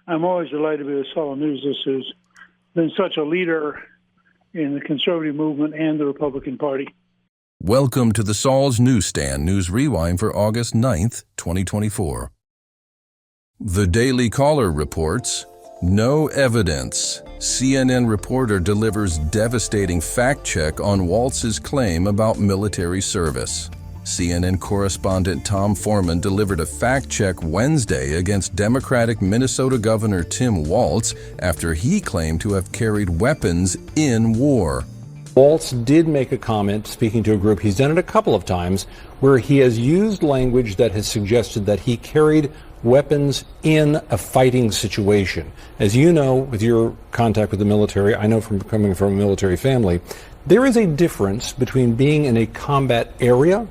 I'm always delighted to be with Saul News. This has been such a leader in the conservative movement and the Republican Party. Welcome to the Saul's Newsstand News Rewind for August 9th, 2024. The Daily Caller reports, no evidence. CNN reporter delivers devastating fact check on Walz's claim about military service. CNN correspondent Tom Foreman delivered a fact check Wednesday against Democratic Minnesota Governor Tim Walz after he claimed to have carried weapons in war. Walz did make a comment, speaking to a group, he's done it a couple of times, where he has used language that has suggested that he carried weapons in a fighting situation. As you know, with your contact with the military, I know from coming from a military family, there is a difference between being in a combat area,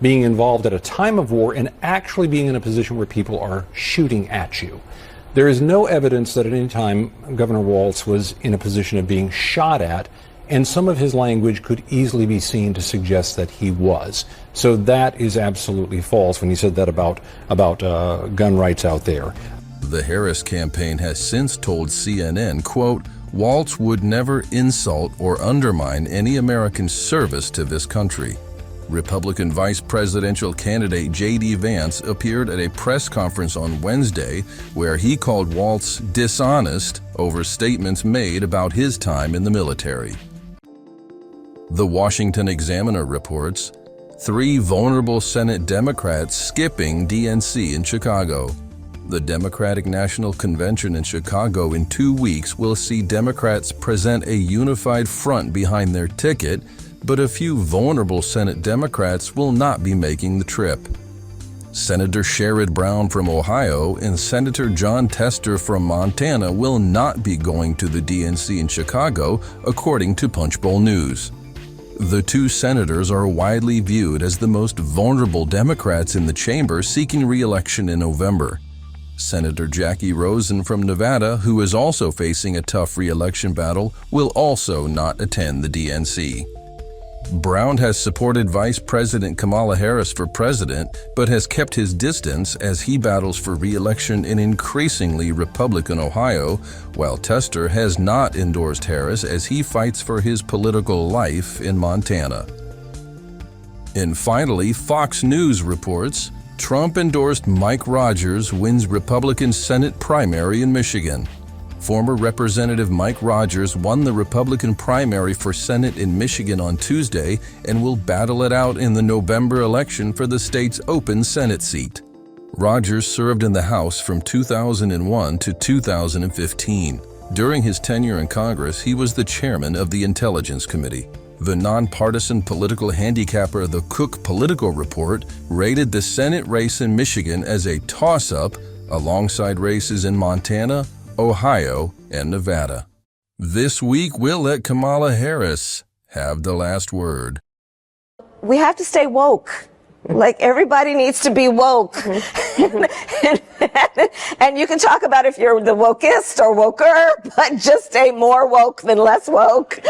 being involved at a time of war, and actually being in a position where people are shooting at you. There is no evidence that at any time Governor Walz was in a position of being shot at, and some of his language could easily be seen to suggest that he was. So that is absolutely false when he said that about gun rights out there. The Harris campaign has since told CNN, quote, Walz would never insult or undermine any American service to this country. Republican vice presidential candidate J.D. Vance appeared at a press conference on Wednesday where he called Walz dishonest over statements made about his time in the military. The Washington Examiner reports, 3 vulnerable Senate Democrats skipping DNC in Chicago. The Democratic National Convention in Chicago in 2 weeks will see Democrats present a unified front behind their ticket, but a few vulnerable Senate Democrats will not be making the trip. Senator Sherrod Brown from Ohio and Senator Jon Tester from Montana will not be going to the DNC in Chicago, according to Punchbowl News. The 2 senators are widely viewed as the most vulnerable Democrats in the chamber seeking re-election in November. Senator Jackie Rosen from Nevada, who is also facing a tough re-election battle, will also not attend the DNC. Brown has supported Vice President Kamala Harris for president, but has kept his distance as he battles for re-election in increasingly Republican Ohio, while Tester has not endorsed Harris as he fights for his political life in Montana. And finally, Fox News reports, Trump endorsed Mike Rogers wins Republican Senate primary in Michigan. Former Representative Mike Rogers won the Republican primary for Senate in Michigan on Tuesday and will battle it out in the November election for the state's open Senate seat. Rogers served in the House from 2001 to 2015. During his tenure in Congress, he was the chairman of the Intelligence Committee. The nonpartisan political handicapper The Cook Political Report rated the Senate race in Michigan as a toss-up alongside races in Montana, Ohio, and Nevada. This week, we'll let Kamala Harris have the last word. We have to stay woke. Like, everybody needs to be woke. And you can talk about if you're the wokest or woker, but just stay more woke than less woke.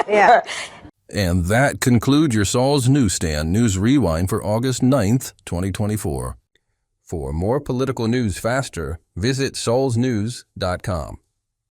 Yeah. And that concludes your Saul's Newsstand News Rewind for August 9th, 2024. For more political news faster, visit saulsnews.com.